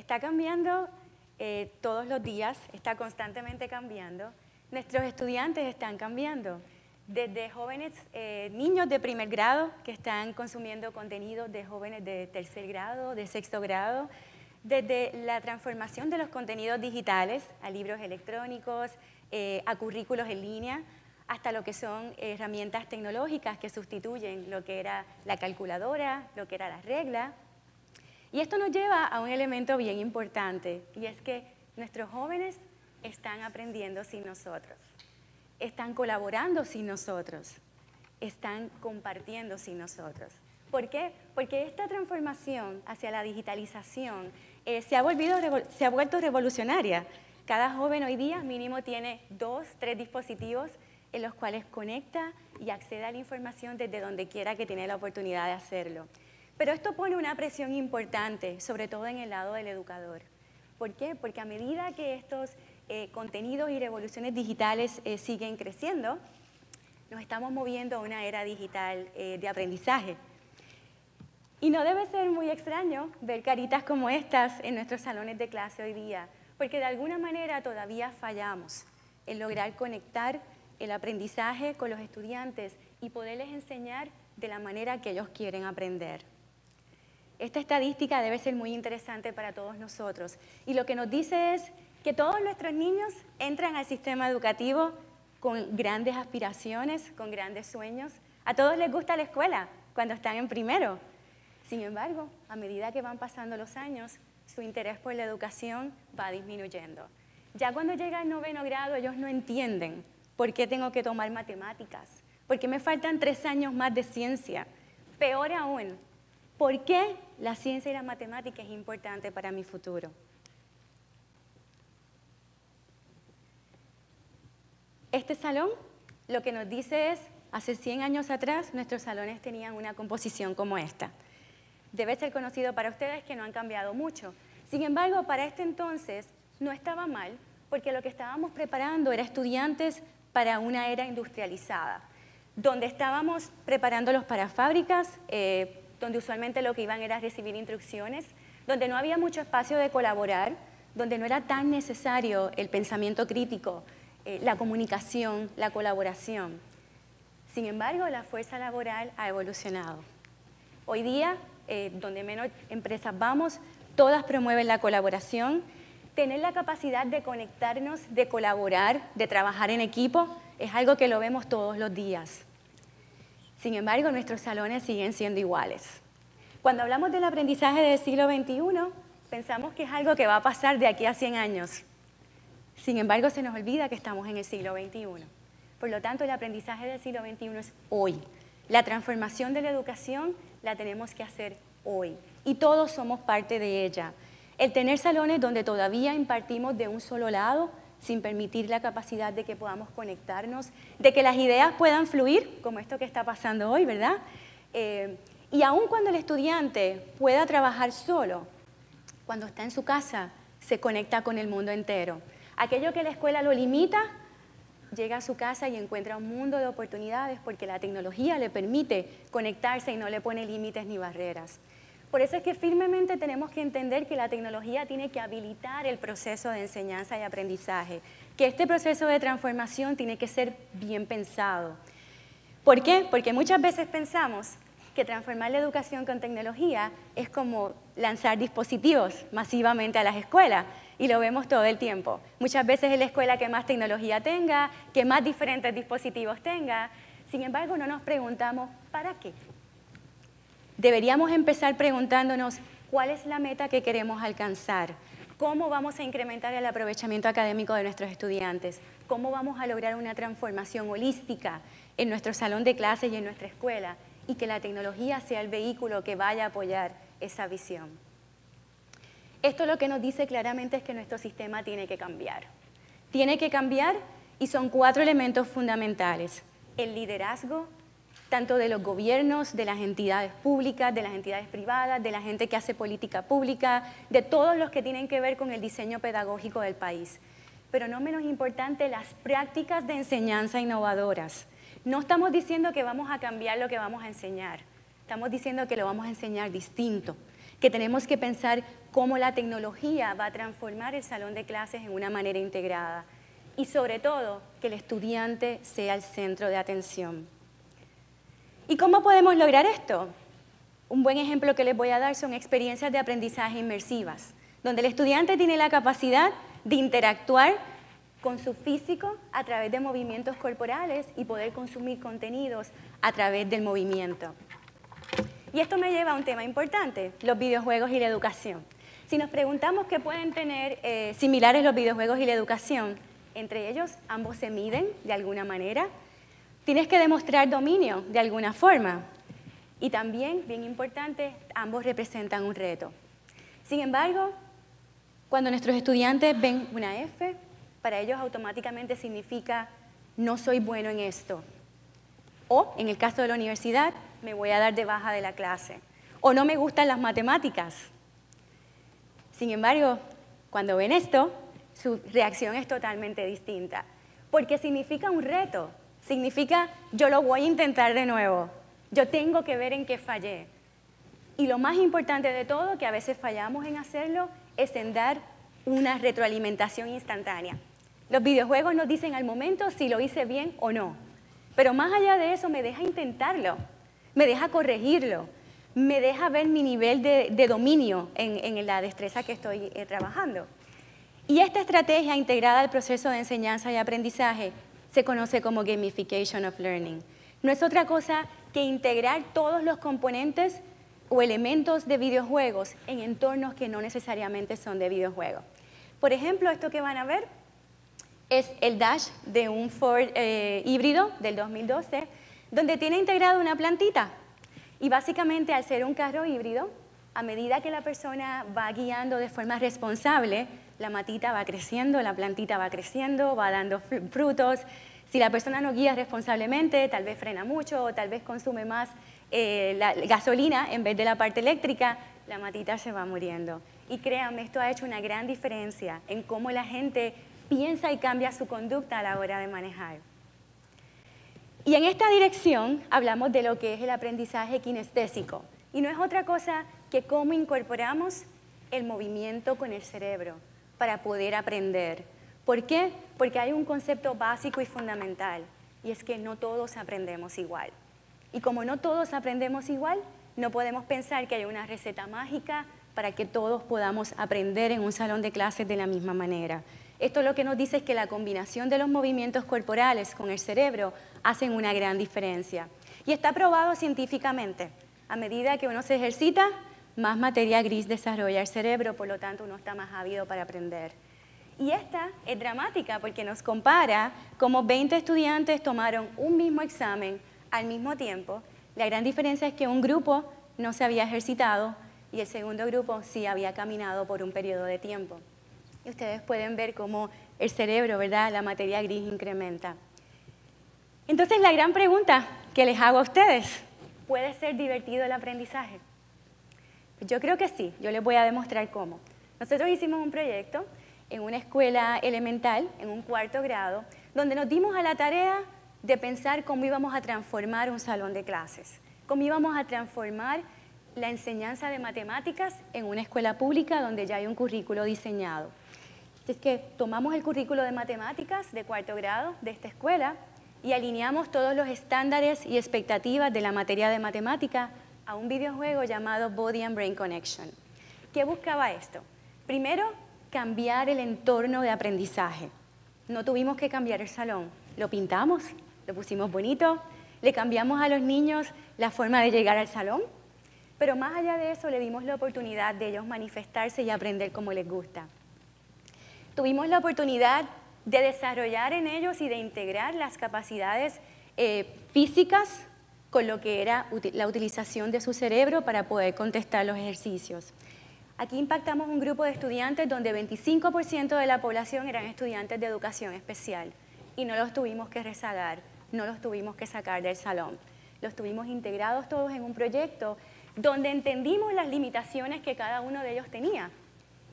está cambiando todos los días, está constantemente cambiando. Nuestros estudiantes están cambiando. Desde jóvenes, niños de primer grado que están consumiendo contenido de jóvenes de tercer grado, de sexto grado, desde la transformación de los contenidos digitales a libros electrónicos, a currículos en línea, hasta lo que son herramientas tecnológicas que sustituyen lo que era la calculadora, lo que era la regla. Y esto nos lleva a un elemento bien importante, y es que nuestros jóvenes están aprendiendo sin nosotros, están colaborando sin nosotros, están compartiendo sin nosotros. ¿Por qué? Porque esta transformación hacia la digitalización se ha vuelto revolucionaria. Cada joven hoy día mínimo tiene 2, 3 dispositivos en los cuales conecta y accede a la información desde donde quiera que tiene la oportunidad de hacerlo. Pero esto pone una presión importante, sobre todo en el lado del educador. ¿Por qué? Porque a medida que estos contenidos y revoluciones digitales siguen creciendo, nos estamos moviendo a una era digital de aprendizaje. Y no debe ser muy extraño ver caritas como estas en nuestros salones de clase hoy día, porque de alguna manera todavía fallamos en lograr conectar el aprendizaje con los estudiantes y poderles enseñar de la manera que ellos quieren aprender. Esta estadística debe ser muy interesante para todos nosotros y lo que nos dice es que todos nuestros niños entran al sistema educativo con grandes aspiraciones, con grandes sueños. A todos les gusta la escuela cuando están en primero. Sin embargo, a medida que van pasando los años, su interés por la educación va disminuyendo. Ya cuando llega al 9º grado, ellos no entienden por qué tengo que tomar matemáticas, por qué me faltan 3 años más de ciencia. Peor aún, ¿por qué la ciencia y la matemática es importante para mi futuro? Este salón lo que nos dice es, hace 100 años atrás, nuestros salones tenían una composición como esta. Debe ser conocido para ustedes que no han cambiado mucho. Sin embargo, para este entonces no estaba mal, porque lo que estábamos preparando era estudiantes para una era industrializada, donde estábamos preparándolos para fábricas, donde usualmente lo que iban era recibir instrucciones, donde no había mucho espacio de colaborar, donde no era tan necesario el pensamiento crítico, la comunicación, la colaboración. Sin embargo, la fuerza laboral ha evolucionado. Hoy día, donde menos empresas vamos, todas promueven la colaboración. Tener la capacidad de conectarnos, de colaborar, de trabajar en equipo, es algo que lo vemos todos los días. Sin embargo, nuestros salones siguen siendo iguales. Cuando hablamos del aprendizaje del siglo XXI, pensamos que es algo que va a pasar de aquí a 100 años. Sin embargo, se nos olvida que estamos en el siglo XXI. Por lo tanto, el aprendizaje del siglo XXI es hoy. La transformación de la educación la tenemos que hacer hoy. Y todos somos parte de ella. El tener salones donde todavía impartimos de un solo lado, sin permitir la capacidad de que podamos conectarnos, de que las ideas puedan fluir, como esto que está pasando hoy, ¿verdad? Y aun cuando el estudiante pueda trabajar solo, cuando está en su casa, se conecta con el mundo entero. Aquello que la escuela lo limita, llega a su casa y encuentra un mundo de oportunidades porque la tecnología le permite conectarse y no le pone límites ni barreras. Por eso es que firmemente tenemos que entender que la tecnología tiene que habilitar el proceso de enseñanza y aprendizaje, que este proceso de transformación tiene que ser bien pensado. ¿Por qué? Porque muchas veces pensamos que transformar la educación con tecnología es como lanzar dispositivos masivamente a las escuelas, y lo vemos todo el tiempo. Muchas veces es la escuela que más tecnología tenga, que más diferentes dispositivos tenga. Sin embargo, no nos preguntamos, ¿para qué? Deberíamos empezar preguntándonos, ¿cuál es la meta que queremos alcanzar? ¿Cómo vamos a incrementar el aprovechamiento académico de nuestros estudiantes? ¿Cómo vamos a lograr una transformación holística en nuestro salón de clases y en nuestra escuela? Y que la tecnología sea el vehículo que vaya a apoyar esa visión. Esto lo que nos dice claramente es que nuestro sistema tiene que cambiar. Tiene que cambiar y son 4 elementos fundamentales. El liderazgo, tanto de los gobiernos, de las entidades públicas, de las entidades privadas, de la gente que hace política pública, de todos los que tienen que ver con el diseño pedagógico del país. Pero no menos importante, las prácticas de enseñanza innovadoras. No estamos diciendo que vamos a cambiar lo que vamos a enseñar, estamos diciendo que lo vamos a enseñar distinto, que tenemos que pensar cómo la tecnología va a transformar el salón de clases en una manera integrada y sobre todo que el estudiante sea el centro de atención. ¿Y cómo podemos lograr esto? Un buen ejemplo que les voy a dar son experiencias de aprendizaje inmersivas, donde el estudiante tiene la capacidad de interactuar con su físico a través de movimientos corporales y poder consumir contenidos a través del movimiento. Y esto me lleva a un tema importante, los videojuegos y la educación. Si nos preguntamos qué pueden tener similares los videojuegos y la educación, entre ellos ambos se miden de alguna manera, tienes que demostrar dominio de alguna forma. Y también, bien importante, ambos representan un reto. Sin embargo, cuando nuestros estudiantes ven una F, para ellos automáticamente significa no soy bueno en esto. O, en el caso de la universidad, me voy a dar de baja de la clase. O no me gustan las matemáticas. Sin embargo, cuando ven esto, su reacción es totalmente distinta. Porque significa un reto. Significa yo lo voy a intentar de nuevo. Yo tengo que ver en qué fallé. Y lo más importante de todo, que a veces fallamos en hacerlo, es en dar una retroalimentación instantánea. Los videojuegos nos dicen al momento si lo hice bien o no. Pero más allá de eso, me deja intentarlo, me deja corregirlo, me deja ver mi nivel de dominio en la destreza que estoy trabajando. Y esta estrategia integrada al proceso de enseñanza y aprendizaje se conoce como Gamification of Learning. No es otra cosa que integrar todos los componentes o elementos de videojuegos en entornos que no necesariamente son de videojuegos. Por ejemplo, esto que van a ver es el dash de un Ford híbrido del 2012, donde tiene integrado una plantita. Y básicamente, al ser un carro híbrido, a medida que la persona va guiando de forma responsable, la matita va creciendo, la plantita va creciendo, va dando frutos. Si la persona no guía responsablemente, tal vez frena mucho o tal vez consume más la gasolina en vez de la parte eléctrica, la matita se va muriendo. Y créanme, esto ha hecho una gran diferencia en cómo la gente piensa y cambia su conducta a la hora de manejar. Y en esta dirección hablamos de lo que es el aprendizaje kinestésico. Y no es otra cosa que cómo incorporamos el movimiento con el cerebro para poder aprender. ¿Por qué? Porque hay un concepto básico y fundamental, y es que no todos aprendemos igual. Y como no todos aprendemos igual, no podemos pensar que hay una receta mágica para que todos podamos aprender en un salón de clases de la misma manera. Esto lo que nos dice es que la combinación de los movimientos corporales con el cerebro hacen una gran diferencia. Y está probado científicamente. A medida que uno se ejercita, más materia gris desarrolla el cerebro, por lo tanto uno está más ávido para aprender. Y esta es dramática porque nos compara cómo 20 estudiantes tomaron un mismo examen al mismo tiempo. La gran diferencia es que un grupo no se había ejercitado y el segundo grupo sí había caminado por un periodo de tiempo. Y ustedes pueden ver cómo el cerebro, ¿verdad?, la materia gris incrementa. Entonces, la gran pregunta que les hago a ustedes, ¿puede ser divertido el aprendizaje? Yo creo que sí, yo les voy a demostrar cómo. Nosotros hicimos un proyecto en una escuela elemental, en un 4º grado, donde nos dimos a la tarea de pensar cómo íbamos a transformar un salón de clases, cómo íbamos a transformar la enseñanza de matemáticas en una escuela pública donde ya hay un currículo diseñado. Es que tomamos el currículo de matemáticas de 4º grado de esta escuela y alineamos todos los estándares y expectativas de la materia de matemática a un videojuego llamado Body and Brain Connection. ¿Qué buscaba esto? Primero, cambiar el entorno de aprendizaje. No tuvimos que cambiar el salón, lo pintamos, lo pusimos bonito, le cambiamos a los niños la forma de llegar al salón, pero más allá de eso le dimos la oportunidad de ellos manifestarse y aprender como les gusta. Tuvimos la oportunidad de desarrollar en ellos y de integrar las capacidades físicas con lo que era la utilización de su cerebro para poder contestar los ejercicios. Aquí impactamos un grupo de estudiantes donde 25% de la población eran estudiantes de educación especial y no los tuvimos que rezagar, no los tuvimos que sacar del salón. Los tuvimos integrados todos en un proyecto donde entendimos las limitaciones que cada uno de ellos tenía.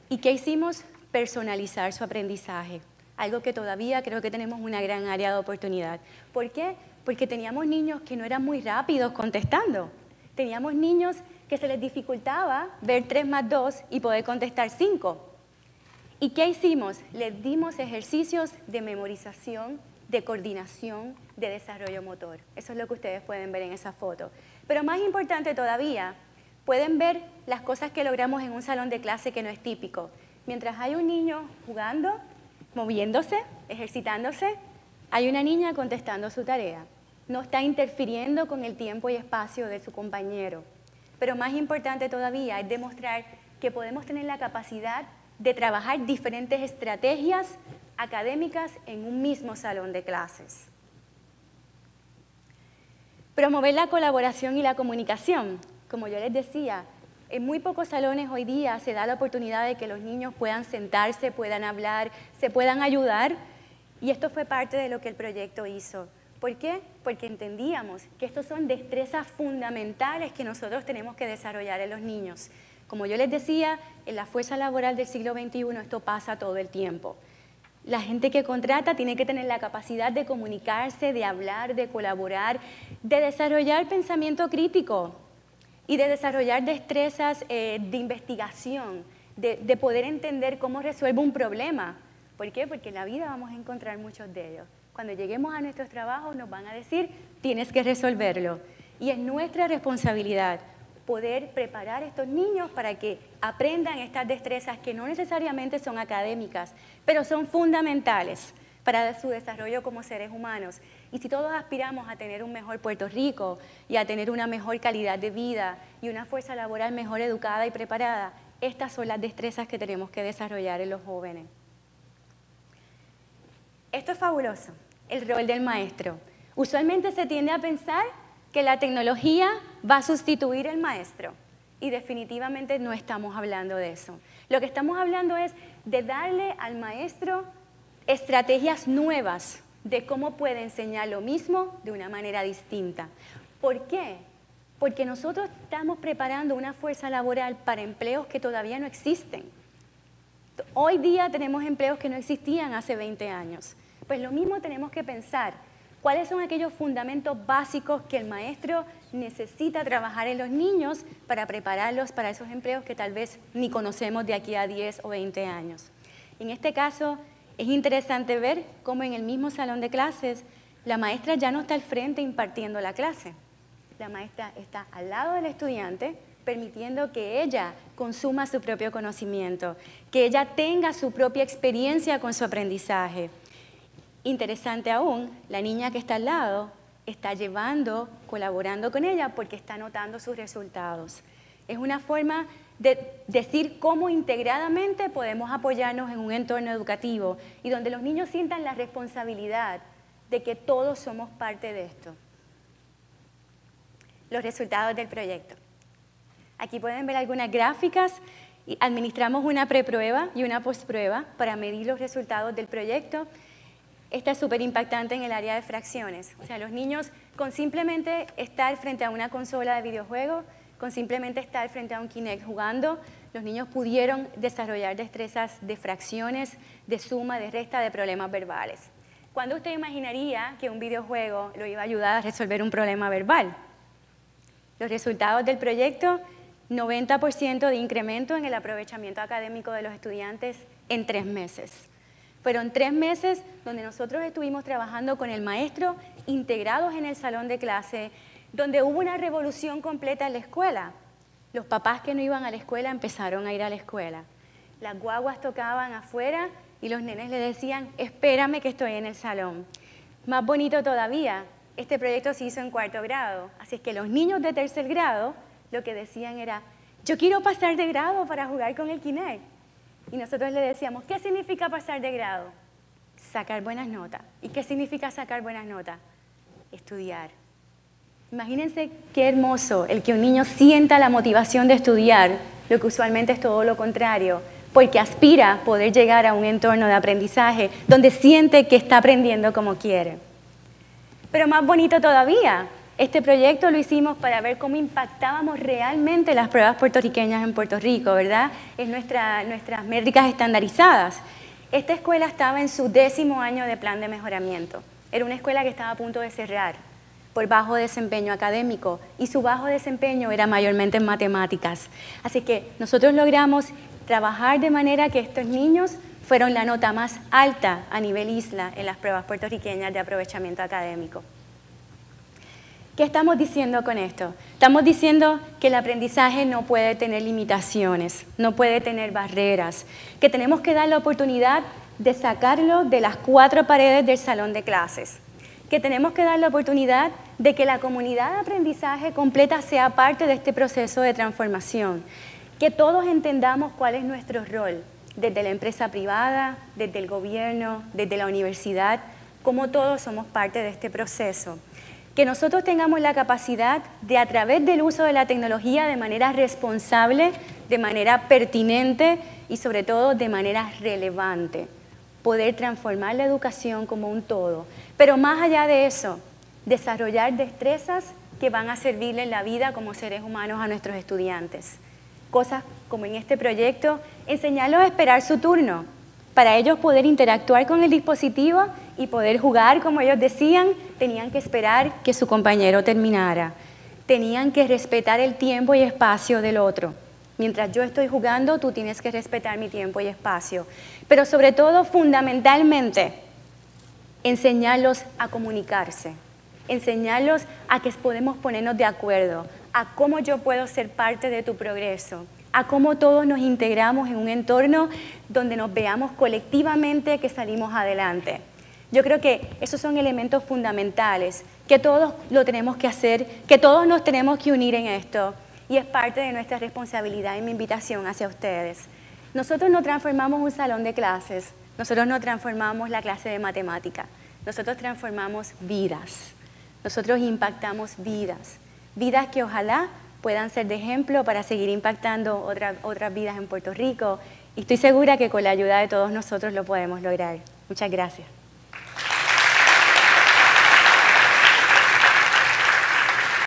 ¿Y qué hicimos? Personalizar su aprendizaje, algo que todavía creo que tenemos una gran área de oportunidad. ¿Por qué? Porque teníamos niños que no eran muy rápidos contestando. Teníamos niños que se les dificultaba ver 3 más 2 y poder contestar 5. ¿Y qué hicimos? Les dimos ejercicios de memorización, de coordinación, de desarrollo motor. Eso es lo que ustedes pueden ver en esa foto. Pero más importante todavía, pueden ver las cosas que logramos en un salón de clase que no es típico. Mientras hay un niño jugando, moviéndose, ejercitándose, hay una niña contestando su tarea. No está interfiriendo con el tiempo y espacio de su compañero. Pero más importante todavía es demostrar que podemos tener la capacidad de trabajar diferentes estrategias académicas en un mismo salón de clases. Promover la colaboración y la comunicación. Como yo les decía, en muy pocos salones hoy día se da la oportunidad de que los niños puedan sentarse, puedan hablar, se puedan ayudar, y esto fue parte de lo que el proyecto hizo. ¿Por qué? Porque entendíamos que estos son destrezas fundamentales que nosotros tenemos que desarrollar en los niños. Como yo les decía, en la fuerza laboral del siglo XXI esto pasa todo el tiempo. La gente que contrata tiene que tener la capacidad de comunicarse, de hablar, de colaborar, de desarrollar pensamiento crítico y de desarrollar destrezas de investigación, de poder entender cómo resuelve un problema. ¿Por qué? Porque en la vida vamos a encontrar muchos de ellos. Cuando lleguemos a nuestros trabajos nos van a decir, tienes que resolverlo. Y es nuestra responsabilidad poder preparar a estos niños para que aprendan estas destrezas que no necesariamente son académicas, pero son fundamentales para su desarrollo como seres humanos. Y si todos aspiramos a tener un mejor Puerto Rico y a tener una mejor calidad de vida y una fuerza laboral mejor educada y preparada, estas son las destrezas que tenemos que desarrollar en los jóvenes. Esto es fabuloso, el rol del maestro. Usualmente se tiende a pensar que la tecnología va a sustituir al maestro y definitivamente no estamos hablando de eso. Lo que estamos hablando es de darle al maestro estrategias nuevas de cómo puede enseñar lo mismo de una manera distinta. ¿Por qué? Porque nosotros estamos preparando una fuerza laboral para empleos que todavía no existen. Hoy día tenemos empleos que no existían hace 20 años. Pues lo mismo tenemos que pensar. ¿Cuáles son aquellos fundamentos básicos que el maestro necesita trabajar en los niños para prepararlos para esos empleos que tal vez ni conocemos de aquí a 10 o 20 años? En este caso, es interesante ver cómo en el mismo salón de clases la maestra ya no está al frente impartiendo la clase. La maestra está al lado del estudiante, permitiendo que ella consuma su propio conocimiento, que ella tenga su propia experiencia con su aprendizaje. Interesante aún, la niña que está al lado está llevando, colaborando con ella porque está notando sus resultados. Es una forma de decir cómo integradamente podemos apoyarnos en un entorno educativo y donde los niños sientan la responsabilidad de que todos somos parte de esto. Los resultados del proyecto. Aquí pueden ver algunas gráficas. Administramos una preprueba y una postprueba para medir los resultados del proyecto. Esta es súper impactante en el área de fracciones. O sea, los niños con simplemente estar frente a una consola de videojuegos, con simplemente estar frente a un Kinect jugando, los niños pudieron desarrollar destrezas de fracciones, de suma, de resta, de problemas verbales. ¿Cuándo usted imaginaría que un videojuego lo iba a ayudar a resolver un problema verbal? Los resultados del proyecto, 90% de incremento en el aprovechamiento académico de los estudiantes en 3 meses. Fueron 3 meses donde nosotros estuvimos trabajando con el maestro, integrados en el salón de clase, donde hubo una revolución completa en la escuela. Los papás que no iban a la escuela empezaron a ir a la escuela. Las guaguas tocaban afuera y los nenes le decían, espérame que estoy en el salón. Más bonito todavía, este proyecto se hizo en 4º grado, así es que los niños de 3er grado lo que decían era, yo quiero pasar de grado para jugar con el Kinect. Y nosotros le decíamos, ¿qué significa pasar de grado? Sacar buenas notas. ¿Y qué significa sacar buenas notas? Estudiar. Imagínense qué hermoso el que un niño sienta la motivación de estudiar, lo que usualmente es todo lo contrario, porque aspira a poder llegar a un entorno de aprendizaje donde siente que está aprendiendo como quiere. Pero más bonito todavía, este proyecto lo hicimos para ver cómo impactábamos realmente las pruebas puertorriqueñas en Puerto Rico, ¿verdad? Es nuestras métricas estandarizadas. Esta escuela estaba en su 10º año de plan de mejoramiento. Era una escuela que estaba a punto de cerrar. por bajo desempeño académico y su bajo desempeño era mayormente en matemáticas. Así que nosotros logramos trabajar de manera que estos niños fueron la nota más alta a nivel isla en las pruebas puertorriqueñas de aprovechamiento académico. ¿Qué estamos diciendo con esto? Estamos diciendo que el aprendizaje no puede tener limitaciones, no puede tener barreras, que tenemos que dar la oportunidad de sacarlo de las 4 paredes del salón de clases, que tenemos que dar la oportunidad de que la comunidad de aprendizaje completa sea parte de este proceso de transformación, que todos entendamos cuál es nuestro rol, desde la empresa privada, desde el gobierno, desde la universidad, cómo todos somos parte de este proceso. Que nosotros tengamos la capacidad de, a través del uso de la tecnología de manera responsable, de manera pertinente y sobre todo de manera relevante, poder transformar la educación como un todo. Pero más allá de eso, desarrollar destrezas que van a servirle en la vida como seres humanos a nuestros estudiantes. Cosas como en este proyecto, enseñarlos a esperar su turno, para ellos poder interactuar con el dispositivo y poder jugar, como ellos decían, tenían que esperar que su compañero terminara. Tenían que respetar el tiempo y espacio del otro. Mientras yo estoy jugando, tú tienes que respetar mi tiempo y espacio. Pero sobre todo, fundamentalmente, enseñarlos a comunicarse, enseñarlos a que podemos ponernos de acuerdo, a cómo yo puedo ser parte de tu progreso, a cómo todos nos integramos en un entorno donde nos veamos colectivamente que salimos adelante. Yo creo que esos son elementos fundamentales, que todos lo tenemos que hacer, que todos nos tenemos que unir en esto, y es parte de nuestra responsabilidad y mi invitación hacia ustedes. Nosotros no transformamos un salón de clases, nosotros no transformamos la clase de matemática, nosotros transformamos vidas, nosotros impactamos vidas, vidas que ojalá puedan ser de ejemplo para seguir impactando otras vidas en Puerto Rico, y estoy segura que con la ayuda de todos nosotros lo podemos lograr. Muchas gracias.